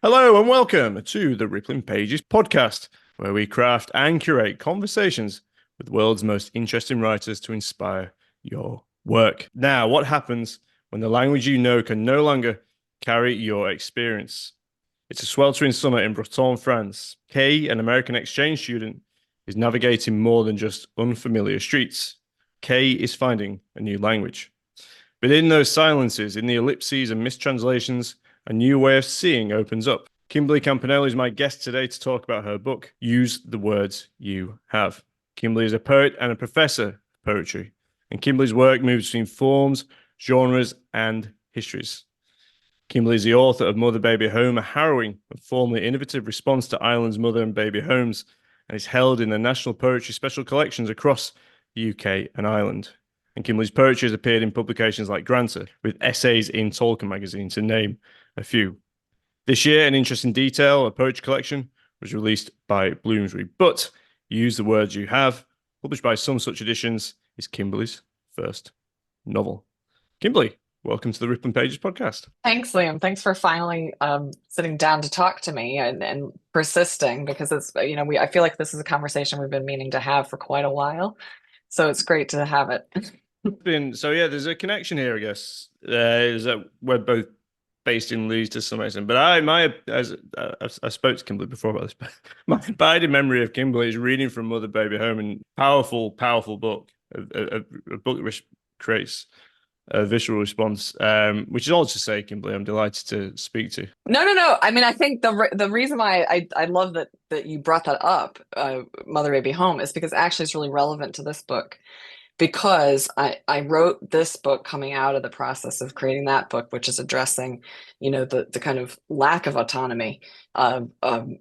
Hello and welcome to the Rippling Pages podcast, where we craft and curate conversations with the world's most interesting writers to inspire your work. Now, what happens when the language you know can no longer carry your experience? It's a sweltering summer in Bretagne, France. Kay, an American exchange student, is navigating more than just unfamiliar streets. Kay is finding a new language. But in those silences, in the ellipses and mistranslations, a new way of seeing opens up. Kimberly Campanello is my guest today to talk about her book, Use the Words You Have. Kimberly is a poet and a professor of poetry, and Kimberly's work moves between forms, genres, and histories. Kimberly is the author of Motherbabyhome, a harrowing and formally innovative response to Ireland's mother and baby homes, and is held in the National Poetry Special Collections across the UK and Ireland. And Kimberly's poetry has appeared in publications like Granta, with essays in Tolka magazine, to name a few. This year, An Interesting Detail, a poetry collection, was released by Bloomsbury. But Use the Words You Have, published by Somesuch Editions, is Kimberly's first novel. Kimberly, welcome to the Rippling Pages podcast. Thanks, Liam. Thanks for finally sitting down to talk to me and persisting because I feel like this is a conversation we've been meaning to have for quite a while. So it's great to have it. There's a connection here, I guess. Is that we're both based in Leeds to some extent, but I spoke to Kimberly before about this, but my abiding memory of Kimberly is reading from Motherbabyhome, and powerful book, a book that creates a visual response, which is all to say, Kimberly, I'm delighted to speak to. No. I mean, I think the reason why I love that you brought that up, Motherbabyhome, is because actually it's really relevant to this book. Because I wrote this book coming out of the process of creating that book, which is addressing, the kind of lack of autonomy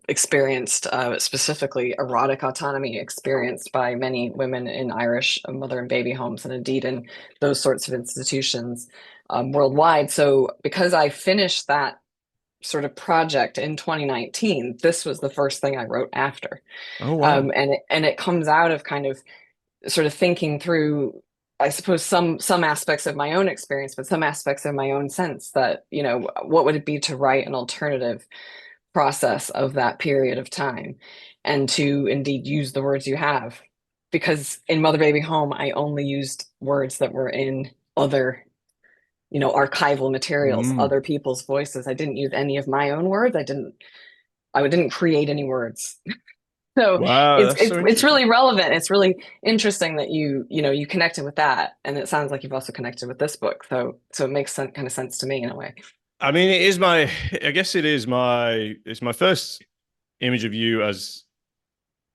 experienced, specifically erotic autonomy experienced by many women in Irish mother and baby homes, and indeed in those sorts of institutions worldwide. So because I finished that sort of project in 2019, this was the first thing I wrote after. Oh wow. And it comes out of kind of sort of thinking through, I suppose, some aspects of my own experience, but some aspects of my own sense that, what would it be to write an alternative process of that period of time and to indeed use the words you have. Because in Motherbabyhome, I only used words that were in other, archival materials, Mm. other people's voices. I didn't use any of my own words. I didn't create any words. So Wow, it's that's it's so it's interesting. really relevant. It's really interesting that you connected with that, and it sounds like you've also connected with this book. So it makes kind of sense to me in a way. I mean, I guess it's my first image of you as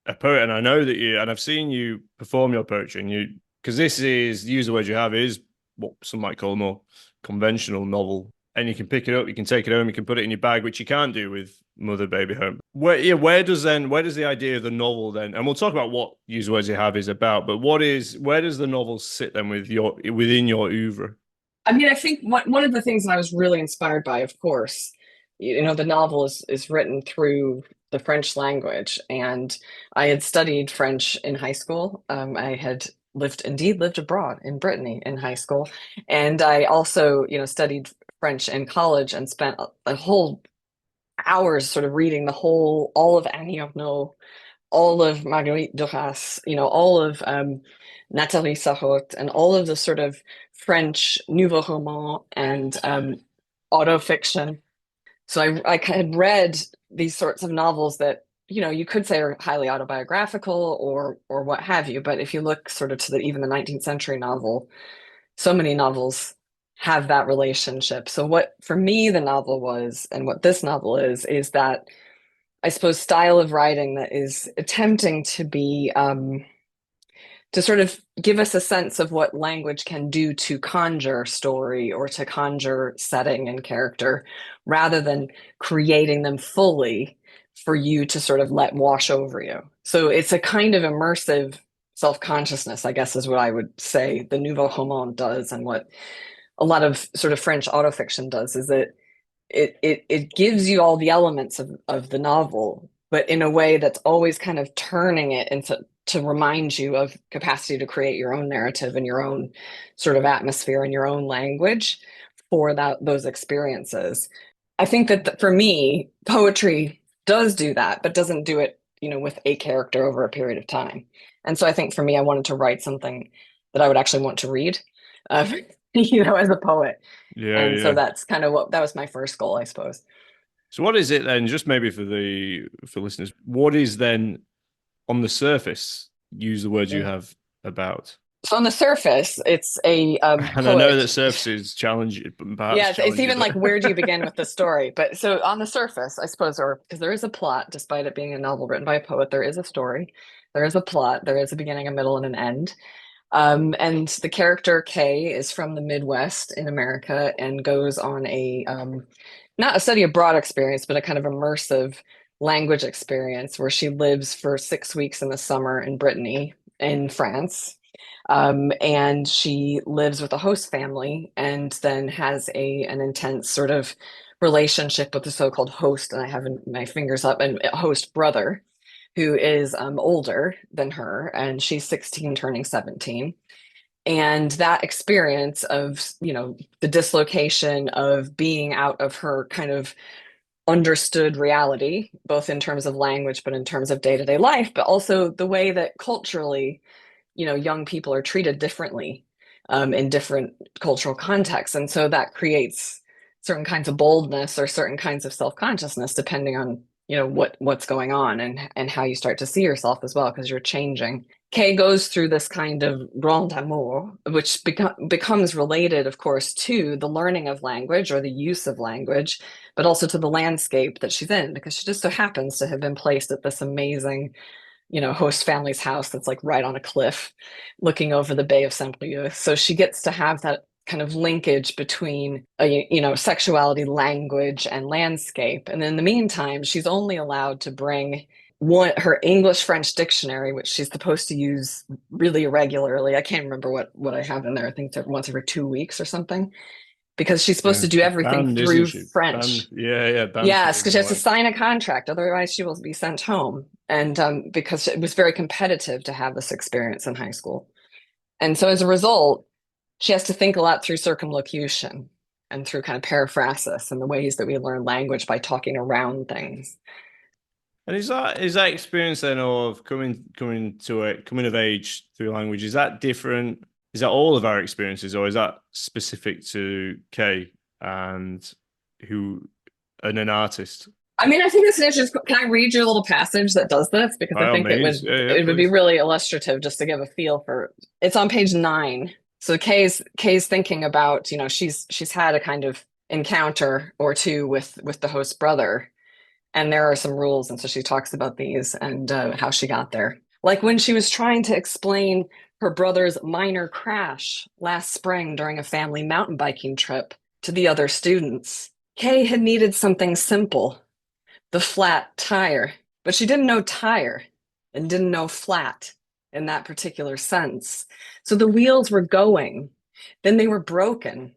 a poet, and I know that and I've seen you perform your poetry, and because this is, Use the Words You Have, is what some might call a more conventional novel, and you can pick it up, you can take it home, you can put it in your bag, which you can't do with Motherbabyhome. Where does the idea of the novel then, and we'll talk about what Use the Words You Have is about, but where does the novel sit then within your oeuvre? I mean, I think one of the things that I was really inspired by, of course, the novel is written through the French language, and I had studied French in high school. I had lived abroad in Brittany in high school, and I also, studied French in college and spent a whole hours sort of reading all of Annie Ernaux, all of Marguerite Duras, all of Nathalie Sarraute, and all of the sort of French nouveau roman and autofiction. So I had read these sorts of novels that you could say are highly autobiographical or what have you. But if you look sort of to even the 19th century novel, so many novels have that relationship. So what for me the novel was, and what this novel is that I suppose style of writing that is attempting to be to sort of give us a sense of what language can do to conjure story or to conjure setting and character, rather than creating them fully for you to sort of let wash over you. So it's a kind of immersive self-consciousness, I guess, is what I would say the nouveau roman does, and what a lot of sort of French autofiction does, is that it gives you all the elements of the novel, but in a way that's always kind of turning it into to remind you of capacity to create your own narrative and your own sort of atmosphere and your own language for those experiences. I think that for me, poetry does do that, but doesn't do it, with a character over a period of time. And so I think for me, I wanted to write something that I would actually want to read, uh, as a poet. Yeah, And so yeah. that's kind of that was my first goal, I suppose. So what is it then? Just maybe for listeners, what is then on the surface? Use the words you have about. So on the surface, it's a And I know that poet. surfaces challenge you, perhaps Yeah, it's challenge you, even but like, where do you begin with the story? But so on the surface, I suppose, or because there is a plot, despite it being a novel written by a poet, there is a story, there is a plot, there is a beginning, a middle, and an end. And the character Kay is from the Midwest in America and goes on a not a study abroad experience, but a kind of immersive language experience where she lives for 6 weeks in the summer in Brittany in France. And she lives with a host family and then has an intense sort of relationship with the so-called host, and I have my fingers up, and host brother, who is older than her, and she's 16 turning 17. And that experience of, the dislocation of being out of her kind of understood reality, both in terms of language, but in terms of day-to-day life, but also the way that culturally, young people are treated differently in different cultural contexts. And so that creates certain kinds of boldness or certain kinds of self-consciousness, depending on, what's going on and how you start to see yourself as well, because you're changing. Kay goes through this kind of grand amour, which becomes related, of course, to the learning of language or the use of language, but also to the landscape that she's in, because she just so happens to have been placed at this amazing, host family's house that's like right on a cliff looking over the Bay of Saint-Brieuc. So she gets to have that kind of linkage between, sexuality, language, and landscape. And in the meantime, she's only allowed to bring her English-French dictionary, which she's supposed to use really irregularly. I can't remember what I have in there. I think it's once every 2 weeks or something, because she's supposed yeah, to do she's everything banned, isn't through she? Banned. French. Yeah, yeah, banned from Yes, because she using has to language. sign a contract, otherwise she will be sent home. And because it was very competitive to have this experience in high school. And so as a result, she has to think a lot through circumlocution and through kind of periphrasis and the ways that we learn language by talking around things. And is that experience then of coming of age through language, is that different? Is that all of our experiences, or is that specific to Kay and who and an artist? I mean, I think it's an interesting. Can I read you a little passage that does this? Because I By all think it means, would yeah, yeah, it would be please. really illustrative just to give a feel for. It's on page 9. So Kay's thinking about, she's had a kind of encounter or two with the host brother, and there are some rules, and so she talks about these and how she got there. Like when she was trying to explain her brother's minor crash last spring during a family mountain biking trip to the other students. Kay had needed something simple, the flat tire. But she didn't know tire and didn't know flat in that particular sense. So the wheels were going, then they were broken,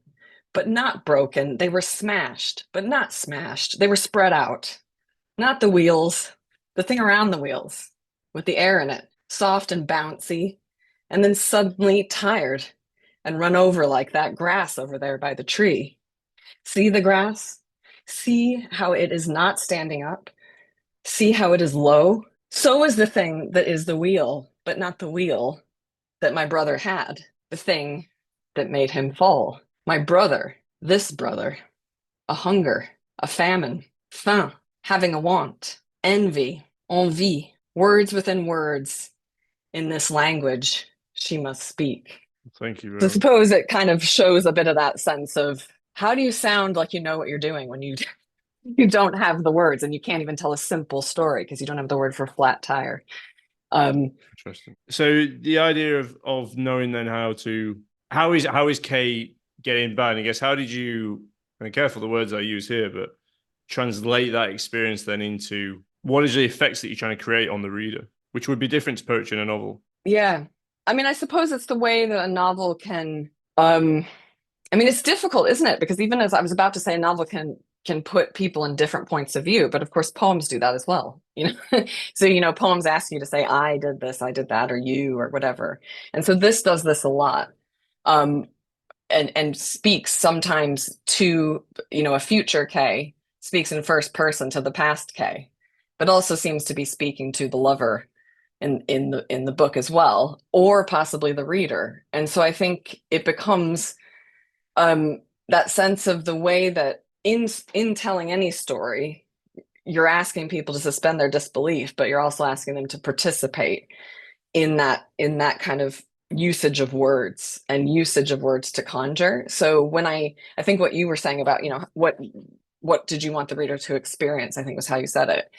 but not broken. They were smashed, but not smashed. They were spread out. Not the wheels, the thing around the wheels with the air in it, soft and bouncy, and then suddenly tired and run over like that grass over there by the tree. See the grass? See how it is not standing up? See how it is low? So is the thing that is the wheel, but not the wheel that my brother had, the thing that made him fall. My brother, this brother, a hunger, a famine, faim, having a want, envy, envie, words within words in this language she must speak. Thank you So I very much. suppose it kind of shows a bit of that sense of, how do you sound like you know what you're doing when you don't have the words, and you can't even tell a simple story because you don't have the word for flat tire. Interesting. So the idea of knowing then how is Kay getting banned? I guess how did you, and careful the words I use here, but translate that experience then into what is the effects that you're trying to create on the reader, which would be different to poetry in a novel. Yeah. I mean, I suppose it's the way that a novel can, I mean, it's difficult, isn't it? Because even as I was about to say, a novel can put people in different points of view, but of course poems do that as well. So poems ask you to say, I did this, I did that, or you, or whatever. And so this does this a lot. Um, and speaks sometimes to, a future Kay, speaks in first person to the past K, but also seems to be speaking to the lover in the book as well, or possibly the reader. And so I think it becomes that sense of the way that in telling any story, you're asking people to suspend their disbelief, but you're also asking them to participate in that kind of usage of words and usage of words to conjure. So when I think what you were saying about, what did you want the reader to experience, I think was how you said it.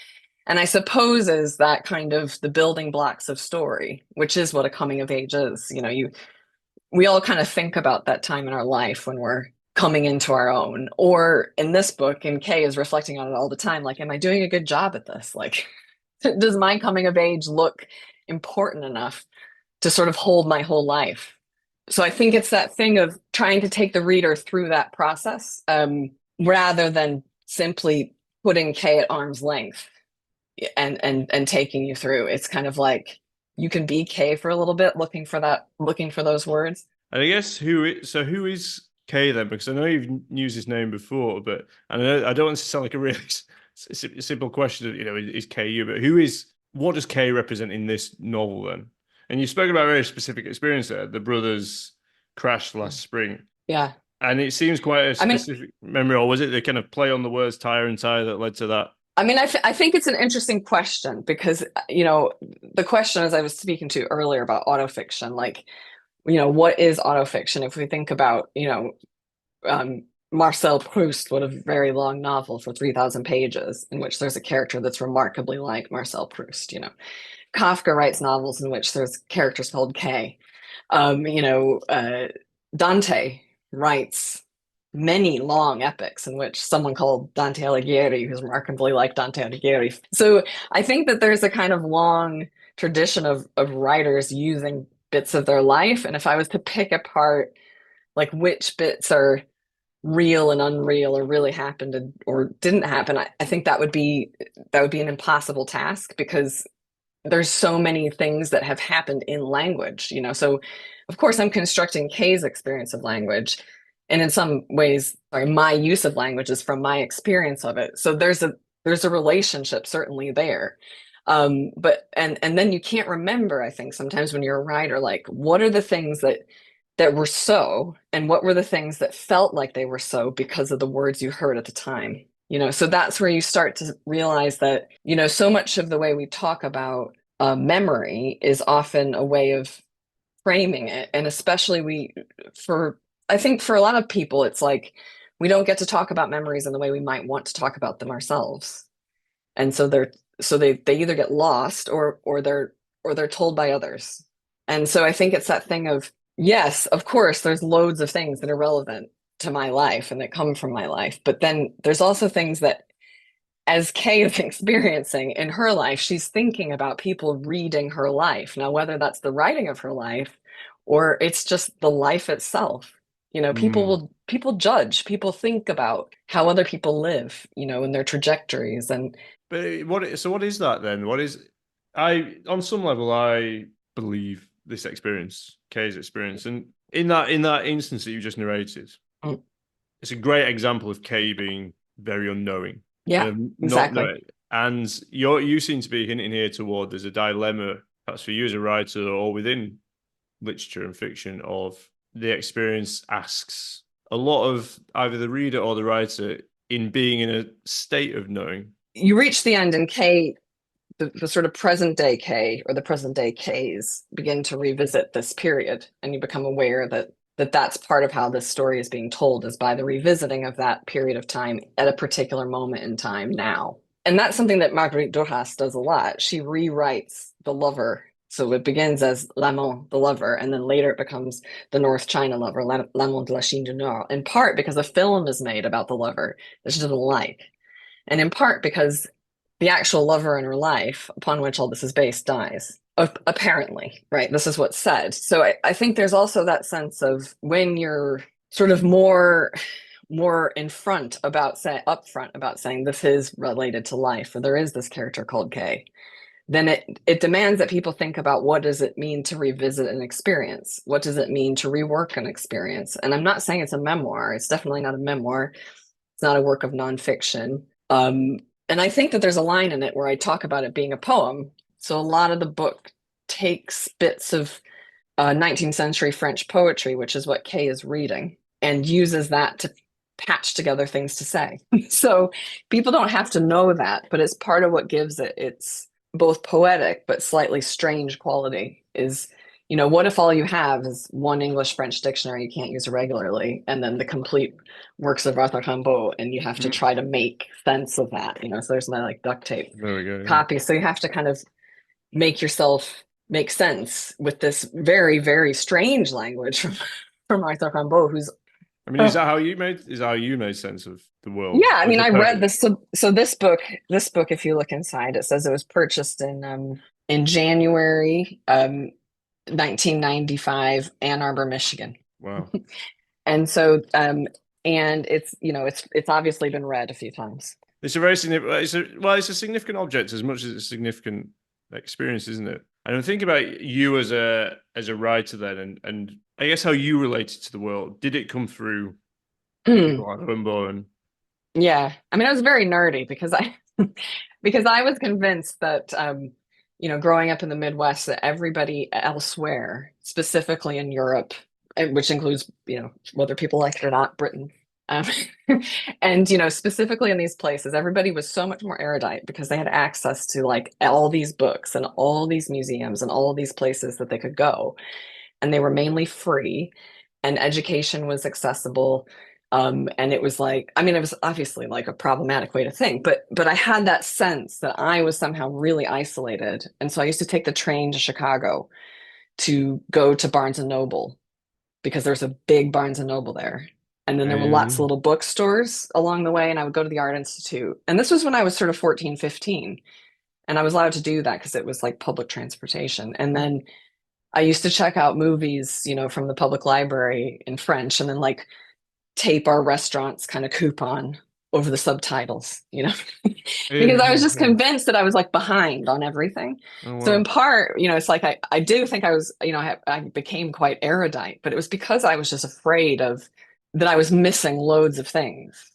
And I suppose is that kind of the building blocks of story, which is what a coming of age is. We all kind of think about that time in our life when we're coming into our own, or in this book, and Kay is reflecting on it all the time. Like, am I doing a good job at this? Like, does my coming of age look important enough to sort of hold my whole life? So I think it's that thing of trying to take the reader through that process, rather than simply putting Kay at arm's length and taking you through. It's kind of like you can be Kay for a little bit, looking for those words. And I guess who is Kay then? Because I know you've used his name before, but I don't want to sound like a really simple question. Is Kay you? But what does Kay represent in this novel then? And you've spoken about a very specific experience there. The brothers crashed last spring. Yeah. And it seems quite a specific memory, or was it the kind of play on the words tire and tie that led to that? I mean, I think it's an interesting question because, the question, as I was speaking to earlier about autofiction, like, what is autofiction? If we think about, Marcel Proust wrote a very long novel for 3,000 pages in which there's a character that's remarkably like Marcel Proust. Kafka writes novels in which there's characters called K. Dante writes many long epics in which someone called Dante Alighieri, who's remarkably like Dante Alighieri. So I think that there's a kind of long tradition of writers using bits of their life. And if I was to pick apart like which bits are real and unreal or really happened or didn't happen, I think that would be an impossible task because there's so many things that have happened in language, so of course I'm constructing Kay's experience of language, and in some ways my use of language is from my experience of it. So there's a relationship certainly there, but then you can't remember, I think sometimes when you're a writer, like what are the things that were so, and what were the things that felt like they were so because of the words you heard at the time. So that's where you start to realize that, so much of the way we talk about memory is often a way of framing it. And especially I think for a lot of people, it's like, we don't get to talk about memories in the way we might want to talk about them ourselves. And so they either get lost or they're told by others. And so I think it's that thing of, yes, of course, there's loads of things that are relevant to my life and that come from my life. But then there's also things that, as Kay is experiencing in her life, she's thinking about people reading her life. Now, whether that's the writing of her life or it's just the life itself, people judge, people think about how other people live, and their trajectories. But what is that then? On some level, I believe this experience, Kay's experience, and in that instance that you just narrated, it's a great example of Kay being very unknowing. Yeah, exactly. And you seem to be hinting here toward there's a dilemma, perhaps for you as a writer or within literature and fiction, of the experience asks a lot of either the reader or the writer in being in a state of knowing. You reach the end, and Kay, the sort of present day Kay, or the present day Kays, begin to revisit this period, and you become aware that that's part of how this story is being told, is by the revisiting of that period of time at a particular moment in time now. And that's something that Marguerite Duras does a lot. She rewrites the lover. So it begins as l'amant, the lover, and then later it becomes the North China lover, l'amant de la Chine du Nord, in part because a film is made about the lover that she doesn't like, and in part because the actual lover in her life, upon which all this is based, dies. Apparently, right? This is what's said. So I think there's also that sense of when you're sort of more upfront about saying this is related to life, or there is this character called Kay, then it demands that people think about, what does it mean to revisit an experience? What does it mean to rework an experience? And I'm not saying it's a memoir. It's definitely not a memoir. It's not a work of nonfiction. And I think that there's a line in it where I talk about it being a poem. So a lot of the book takes bits of 19th century French poetry, which is what Kay is reading, and uses that to patch together things to say. So people don't have to know that, but it's part of what gives it its both poetic but slightly strange quality. Is, what if all you have is one English French dictionary you can't use regularly, and then the complete works of Arthur Rimbaud, and you have to try to make sense of that, so there's my like duct tape There we go. copy. So you have to kind of make yourself make sense with this very, very strange language from Arthur Rimbaud, who's I mean, is that how you made sense of the world yeah, I as mean, a I read poet? this. So this book, if you look inside, it says it was purchased in January 1995, Ann Arbor, Michigan. Wow. And so and it's obviously been read a few times. It's a very significant. It's a significant object as much as it's a significant experience, isn't it? And I'm thinking about you as a writer then, and I guess how you related to the world. Did it come through people like Rimbaud? And Yeah, I mean, I was very nerdy because I because I was convinced that growing up in the Midwest, that everybody elsewhere, specifically in Europe, which includes, whether people like it or not, Britain, um, and specifically in these places, everybody was so much more erudite because they had access to like all these books and all these museums and all these places that they could go, and they were mainly free, and education was accessible. And it was like, I mean, it was obviously like a problematic way to think, but I had that sense that I was somehow really isolated. And so I used to take the train to Chicago to go to Barnes and Noble because there's a big Barnes and Noble there. And then there were lots of little bookstores along the way, and I would go to the Art Institute. And this was when I was sort of 14, 15. And I was allowed to do that because it was like public transportation. And then I used to check out movies, from the public library in French, and then like tape our restaurant's kind of coupon over the subtitles, because I was just convinced that I was like behind on everything. Oh, So in wow. part, it's like I do think I was, I became quite erudite, but it was because I was just afraid of that I was missing loads of things.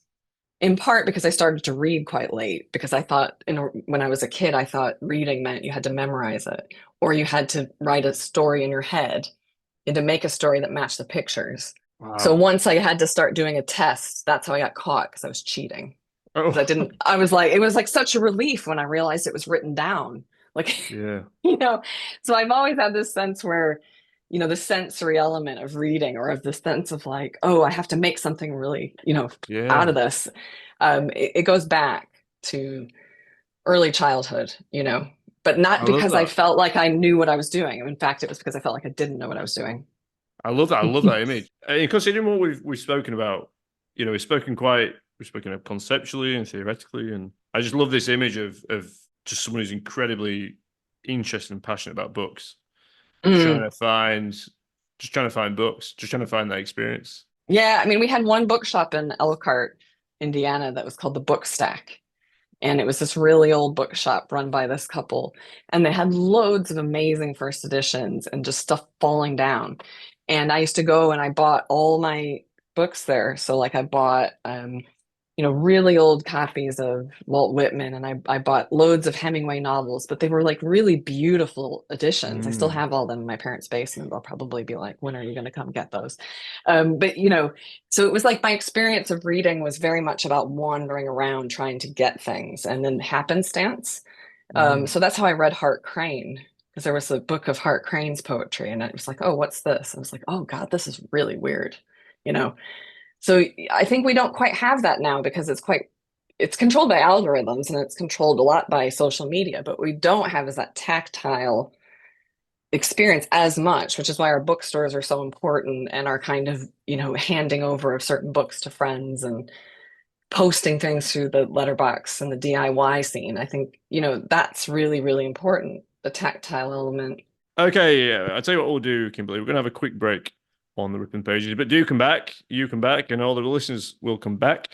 In part because I started to read quite late, because I thought, when I was a kid, I thought reading meant you had to memorize it, or you had to write a story in your head and to make a story that matched the pictures. So Wow. once I had to start doing a test, that's how I got caught, because I was cheating. Because Oh, I was like, it was like such a relief when I realized it was written down. Like, yeah. so I've always had this sense where, the sensory element of reading, or of the sense of like, oh, I have to make something really, out Yeah. of this. It goes back to early childhood, but not I love because I that. felt like I knew what I was doing. In fact, it was because I felt like I didn't know what I was doing. I love that. I love that image. And considering what we've spoken about, we've spoken of conceptually and theoretically, and I just love this image of just someone who's incredibly interested and passionate about books, just trying Mm. to find, books, just trying to find that experience. Yeah, I mean, we had one bookshop in Elkhart, Indiana, that was called the Book Stack. And it was this really old bookshop run by this couple. And they had loads of amazing first editions and just stuff falling down. And I used to go and I bought all my books there. So like I bought really old copies of Walt Whitman, and I bought loads of Hemingway novels, but they were like really beautiful editions. I still Mm. have all them in my parents' basement. They'll probably be like, when are you going to come get those? But so it was like my experience of reading was very much about wandering around trying to get things, and then happenstance. Mm. So that's how I read Hart Crane, because there was a book of Hart Crane's poetry, and it was like, oh, what's this? I was like, oh God, this is really weird, you know. So I think we don't quite have that now, because it's controlled by algorithms, and it's controlled a lot by social media, but we don't have is that tactile experience as much, which is why our bookstores are so important, and our kind of, handing over of certain books to friends and posting things through the letterbox and the DIY scene. I think, that's really, really important, the tactile element. Okay, yeah. I'll tell you what we'll do, Kimberly. We're gonna have a quick break on the ripping pages, but do come back. You come back, and all the listeners will come back,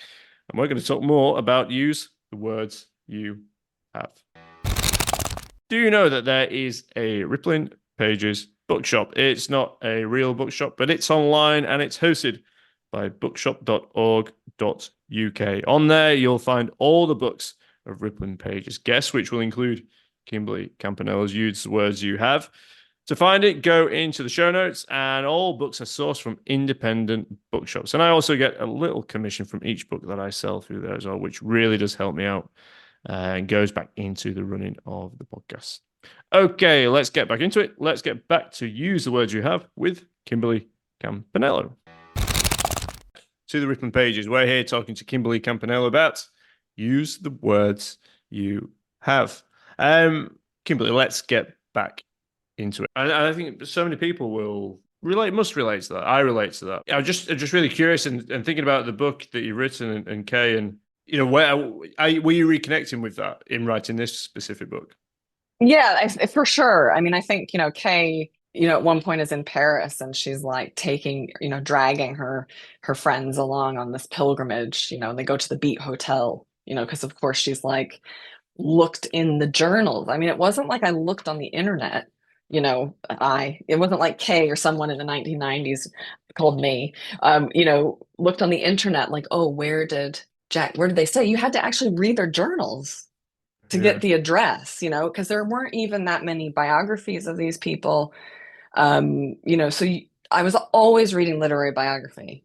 and we're going to talk more about use the words you have. Do you know that there is a Rippling Pages bookshop? It's not a real bookshop, but it's online and it's hosted by bookshop.org.uk. On there, you'll find all the books of Rippling Pages guests, which will include Kimberly Campanello's Use the Words You Have. To find it, go into the show notes, and all books are sourced from independent bookshops. And I also get a little commission from each book that I sell through there as well, which really does help me out and goes back into the running of the podcast. Okay, let's get back into it. Let's get back to Use the Words You Have with Kimberly Campanello. To the Rippling Pages, we're here talking to Kimberly Campanello about Use the Words You Have. Kimberly, let's get back into it. And I think so many people must relate to that. I relate to that. I'm just really curious and thinking about the book that you've written and Kay, and where were you reconnecting with that in writing this specific book? Yeah, for sure. I mean, I think, Kay, at one point is in Paris and she's like dragging her friends along on this pilgrimage, they go to the Beat Hotel, because of course she's like looked in the journals. I mean, it wasn't like I looked on the internet, it wasn't like Kay or someone in the 1990s called me, looked on the internet like, oh, where did they say? You had to actually read their journals to get the address, because there weren't even that many biographies of these people. I was always reading literary biography.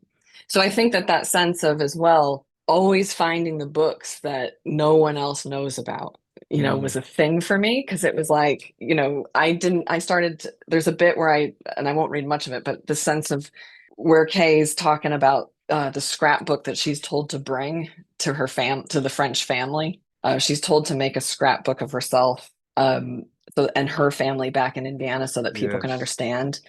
So I think that sense of as well, always finding the books that no one else knows about, was a thing for me, because it was like, there's a bit where and I won't read much of it, but the sense of where Kay's talking about the scrapbook that she's told to bring to to the French family. She's told to make a scrapbook of herself and her family back in Indiana so that people can understand.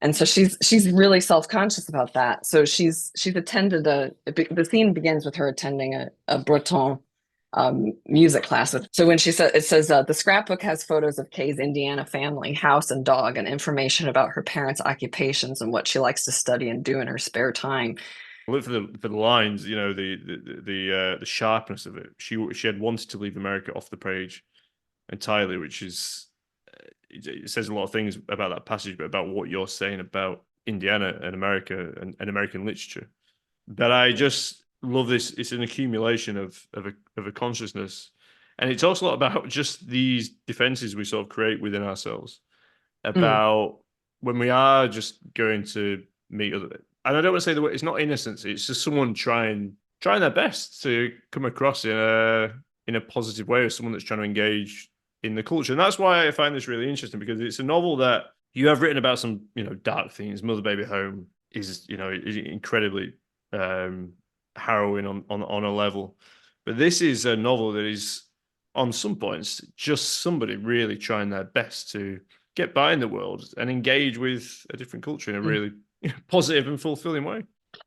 And so she's really self-conscious about that. So she's attended the scene begins with her attending a Breton music class. So when it says the scrapbook has photos of Kay's Indiana family, house and dog, and information about her parents' occupations and what she likes to study and do in her spare time. Look for the lines, the sharpness of it. She had wanted to leave America off the page entirely, which is it says a lot of things about that passage, but about what you're saying about Indiana and America and American literature. But I just love this. It's an accumulation of a consciousness, and it talks a lot about just these defenses we sort of create within ourselves about when we are just going to meet other. And I don't want to say the word, it's not innocence. It's just someone trying their best to come across in a positive way, or someone that's trying to engage in the culture. And that's why I find this really interesting, because it's a novel that you have written about some, dark themes. Motherbabyhome is incredibly harrowing on a level. But this is a novel that is, on some points, just somebody really trying their best to get by in the world and engage with a different culture in a really positive and fulfilling way.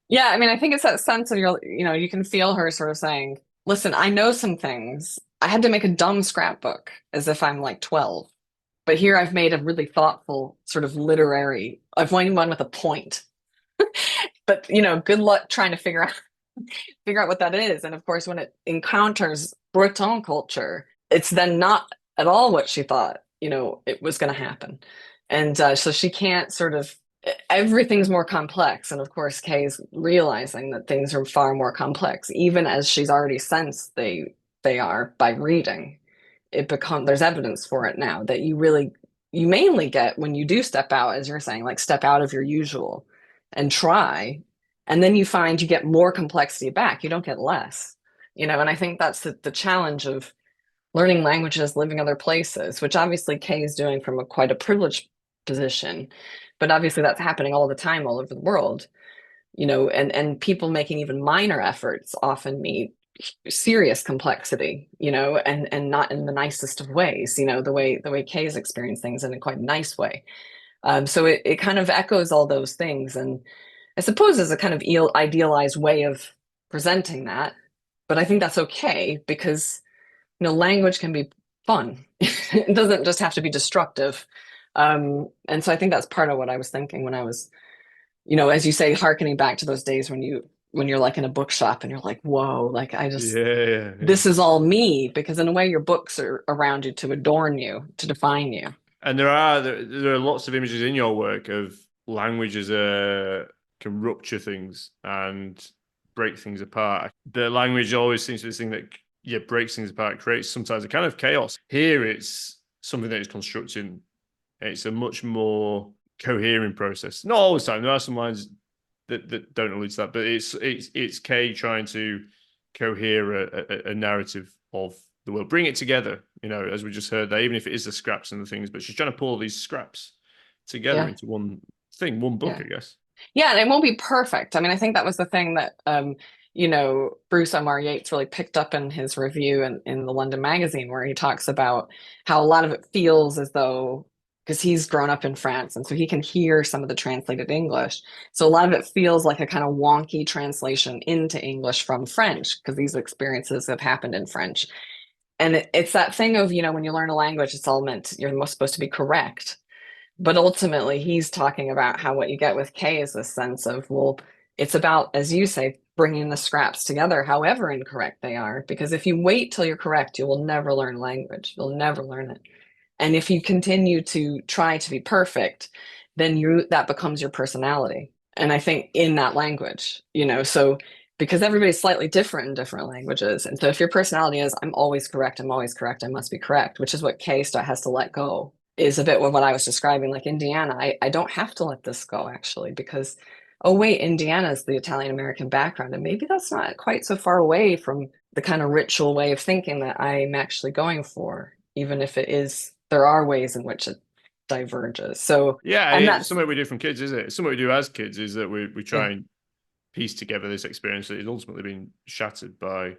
Yeah, I mean, I think it's that sense of you can feel her sort of saying, listen, I know some things. I had to make a dumb scrapbook as if I'm like 12. But here I've made a really thoughtful sort of I've won one with a point. But, good luck trying to figure out what that is. And of course, when it encounters Breton culture, it's then not at all what she thought, it was going to happen. And so she can't everything's more complex. And of course, Kay's realizing that things are far more complex, even as she's already sensed they are by reading. There's evidence for it now that you mainly get when you do step out, as you're saying, like step out of your usual and try. And then you find you get more complexity back. You don't get less, and I think that's the challenge of learning languages, living other places, which obviously Kay is doing from quite a privileged position. But obviously that's happening all the time, all over the world, and people making even minor efforts often meet serious complexity, and not in the nicest of ways, the way Kay's experienced things in a quite nice way. So it kind of echoes all those things. And I suppose is a kind of idealized way of presenting that. But I think that's okay, because, language can be fun. It doesn't just have to be destructive. And so I think that's part of what I was thinking when I was, as you say, hearkening back to those days when you're like in a bookshop and you're like, whoa, like this is all me, because in a way your books are around you to adorn you, to define you. And there are lots of images in your work of language as can rupture things and break things apart. The language always seems to be this thing that breaks things apart, creates sometimes a kind of chaos. Here it's something that is constructing. It's a much more coherent process. Not all the time. There are some lines that don't allude to that, but it's Kay trying to cohere a narrative of the world, bring it together, as we just heard there, even if it is the scraps and the things, but she's trying to pull all these scraps together into one thing, one book, I guess. Yeah, and it won't be perfect. I mean, I think that was the thing that Bruce Omar Yates really picked up in his review in the London Magazine, where he talks about how a lot of it feels as though, because he's grown up in France and so he can hear some of the translated English. So a lot of it feels like a kind of wonky translation into English from French, because these experiences have happened in French. And it's that thing of, when you learn a language, it's all meant, you're supposed to be correct. But ultimately, he's talking about how what you get with Kay is this sense of, well, it's about, as you say, bringing the scraps together, however incorrect they are. Because if you wait till you're correct, you will never learn language. You'll never learn it. And if you continue to try to be perfect, then that becomes your personality. And I think in that language, so because everybody's slightly different in different languages. And so if your personality is, I'm always correct, I must be correct, which is what Kay has to let go, is a bit what I was describing, like Indiana. I don't have to let this go, actually, because, oh, wait, Indiana is the Italian-American background. And maybe that's not quite so far away from the kind of ritual way of thinking that I'm actually going for, even if there are ways in which it diverges. So, yeah, and it's something we do from kids, isn't it? Something we do as kids is that we try and piece together this experience that is ultimately being shattered by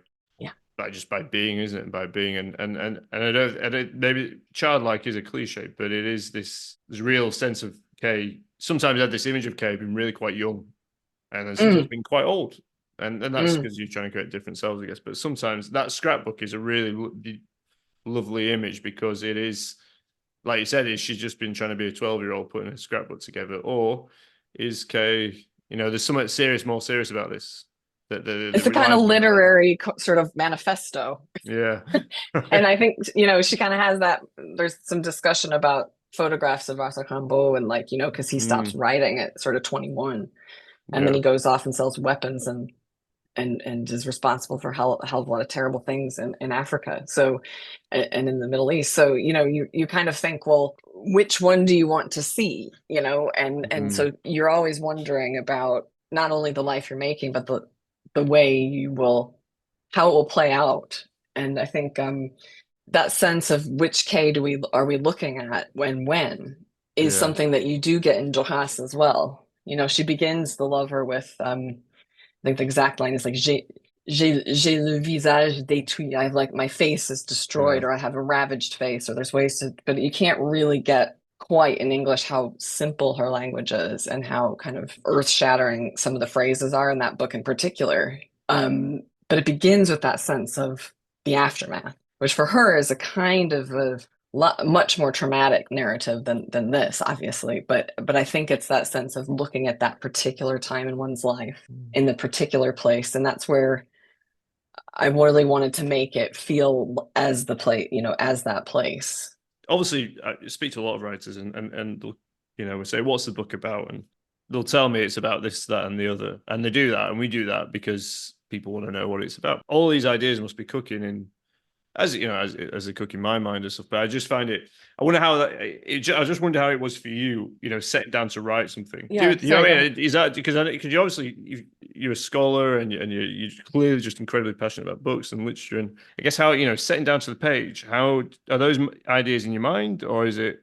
being, isn't it? And by being, and I don't, maybe childlike is a cliche, but it is this real sense of Kay. Sometimes I had this image of Kay being really quite young, and then sometimes being quite old, and that's because you're trying to create different selves, I guess. But sometimes that scrapbook is a really lovely image, because it is, like you said, she's just been trying to be a 12-year-old putting a scrapbook together, or is Kay, there's something more serious about this. It's a kind of literary sort of manifesto. Yeah. And I think, she kind of has that. There's some discussion about photographs of Arthur Rimbaud, and because he stops writing at sort of 21, and then he goes off and sells weapons and is responsible for a hell of a lot of terrible things in Africa. So, and in the Middle East. So, you kind of think, well, which one do you want to see? And so you're always wondering about not only the life you're making, but the way how it will play out. And I think that sense of which Kay are we looking at when is something that you do get in Duras as well. She begins the lover with I think the exact line is like, j'ai le visage détruit. I have, like, my face is destroyed, or I have a ravaged face, or there's ways to, but you can't really get quite in English how simple her language is and how kind of earth-shattering some of the phrases are in that book in particular. But it begins with that sense of the aftermath, which for her is a kind of a much more traumatic narrative than this, obviously. But I think it's that sense of looking at that particular time in one's life in the particular place, and that's where I really wanted to make it feel as the place, as that place. Obviously, I speak to a lot of writers, and they'll, we say, what's the book about? And they'll tell me it's about this, that, and the other. And they do that, and we do that because people want to know what it's about. All these ideas must be cooking in, as they cook in my mind and stuff. But I just find it, I wonder how I just wonder how it was for you, sitting down to write something. Yeah, you know what I mean? Is that because you obviously you're a scholar, and you're clearly just incredibly passionate about books and literature, and I guess how, sitting down to the page, how are those ideas in your mind, or is it?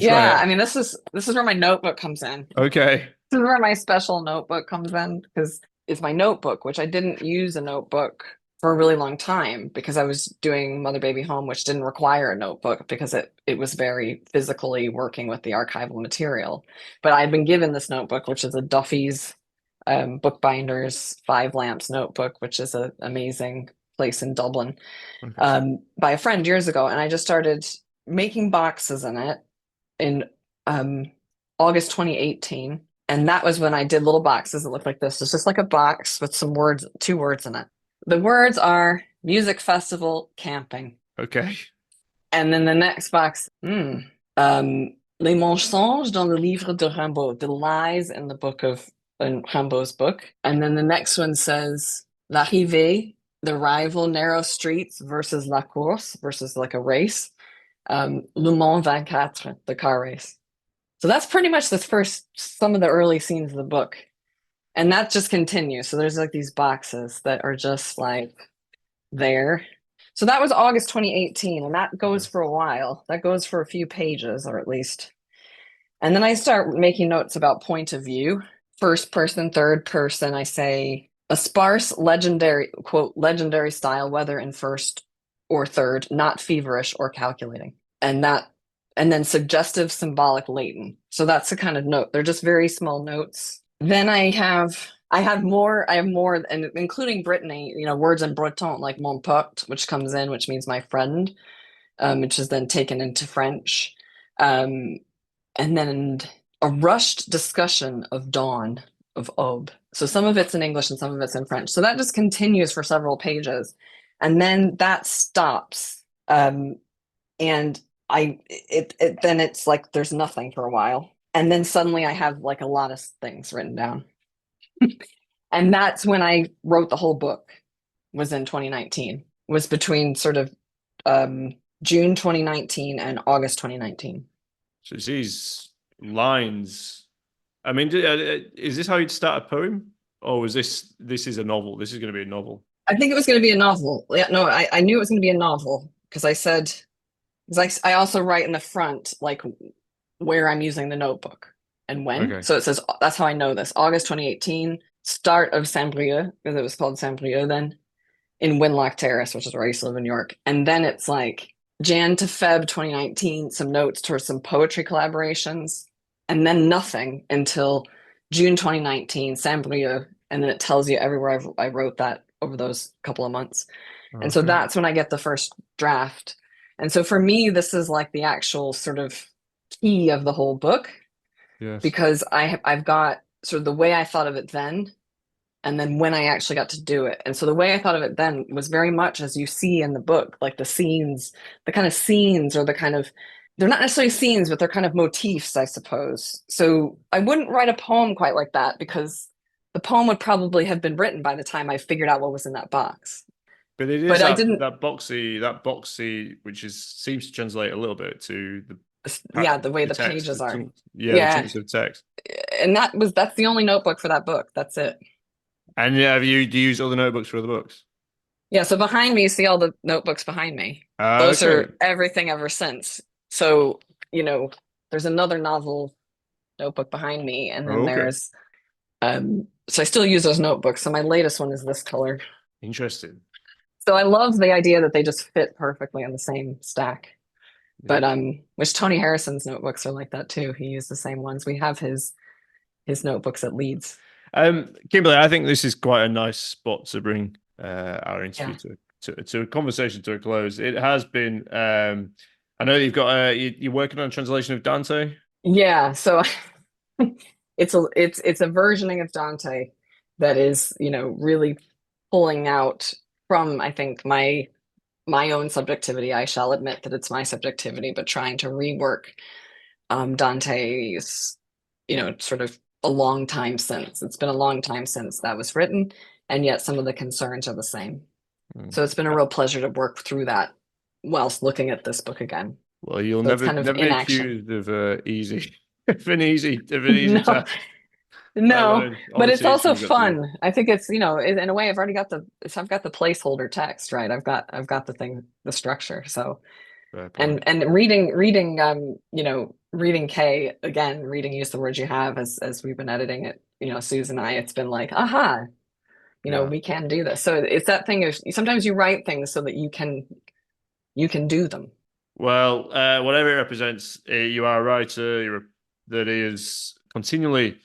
I mean, this is where my notebook comes in. Okay. This is where my special notebook comes in, because it's my notebook, which I didn't use a notebook for a really long time, because I was doing Motherbabyhome, which didn't require a notebook because it was very physically working with the archival material. But I'd been given this notebook, which is a Duffy's Bookbinders 5 Lamps notebook, which is an amazing place in Dublin, by a friend years ago. And I just started making boxes in it in August 2018. And that was when I did little boxes that looked like this. It's just like a box with some words, 2 words in it. The words are music festival, camping. Okay. And then the next box, les mensonges dans le livre de Rimbaud, the lies in the book of in Rimbaud's book. And then the next one says L'arrivée, the rival narrow streets versus la course, versus like a race. Le Mans 24, the car race. So that's pretty much the first, some of the early scenes of the book. And that just continues. So there's like these boxes that are just like there. So that was August 2018, and that goes for a while. That goes for a few pages, or at least. And then I start making notes about point of view. First person, third person, I say a sparse, legendary, quote, legendary style, whether in first or third, not feverish or calculating. And then suggestive, symbolic, latent. So that's the kind of note. They're just very small notes. Then I have more, and including Brittany, words in Breton, like mon pote, which comes in, which means my friend, which is then taken into French. And then a rushed discussion of dawn, of aube. So some of it's in English and some of it's in French. So that just continues for several pages. And then that stops. And then it's like there's nothing for a while. And then suddenly I have like a lot of things written down. And that's when I wrote the whole book, was in 2019, was between sort of June 2019 and August 2019. So it's these lines. I mean, is this how you'd start a poem? Or was this is a novel? This is going to be a novel. I think it was going to be a novel. Yeah, no, I knew it was going to be a novel because I also write in the front, like where I'm using the notebook and when. Okay. So it says, that's how I know this. August 2018, start of Saint-Brieuc, because it was called Saint-Brieuc then, in Winlock Terrace, which is where I used to live in New York. And then it's like Jan to Feb 2019, some notes towards some poetry collaborations, and then nothing until June 2019, Saint-Brieuc. And then it tells you everywhere I wrote that over those couple of months. Okay. And so that's when I get the first draft. And so for me, this is like the actual sort of key of the whole book. Yes. Because I've got sort of the way I thought of it then, and then when I actually got to do it. And so the way I thought of it then was very much as you see in the book, like the scenes, the kind of scenes, or the kind of, they're not necessarily scenes, but they're kind of motifs, I suppose. So I wouldn't write a poem quite like that, because the poem would probably have been written by the time I figured out what was in that box. But it is that boxy, which seems to translate a little bit to the way the pages are. The chunks of text. And that's the only notebook for that book. That's it. And do you use other notebooks for other books? Yeah. So behind me, you see all the notebooks behind me. Those are everything ever since. So, there's another novel notebook behind me, and then there's so I still use those notebooks. So my latest one is this color. Interesting. So I love the idea that they just fit perfectly on the same stack. Yeah. But which Tony Harrison's notebooks are like that too. He used the same ones. We have his notebooks at Leeds. Kimberly, I think this is quite a nice spot to bring our interview to a conversation to a close. It has been. I know you've got you're working on a translation of Dante. Yeah, so it's a versioning of Dante that is really pulling out from, I think, my own subjectivity. I shall admit that it's my subjectivity, but trying to rework Dante's, sort of a long time since. It's been a long time since that was written, and yet some of the concerns are the same. So it's been a real pleasure to work through that whilst looking at this book again. Well, you'll never be accused of an easy task. No, but it's also fun. I think it's, in a way, I've got the placeholder text, right? I've got the thing, the structure. So, and reading, reading Kay again, use the words you have as we've been editing it, Susan and I, it's been like, aha, we can do this. So it's that thing of sometimes you write things so that you can do them. Well, whatever it represents, you are a writer that is continually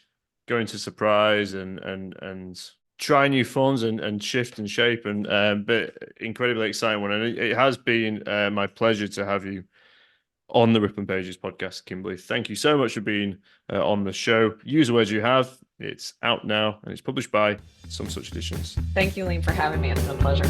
going to surprise and try new forms and shift and shape, but incredibly exciting one. And it has been my pleasure to have you on the Rippling Pages podcast, Kimberly. Thank you so much for being on the show. Use the words you have. It's out now and it's published by Somesuch Editions. Thank you, Liam, for having me. It's been a pleasure.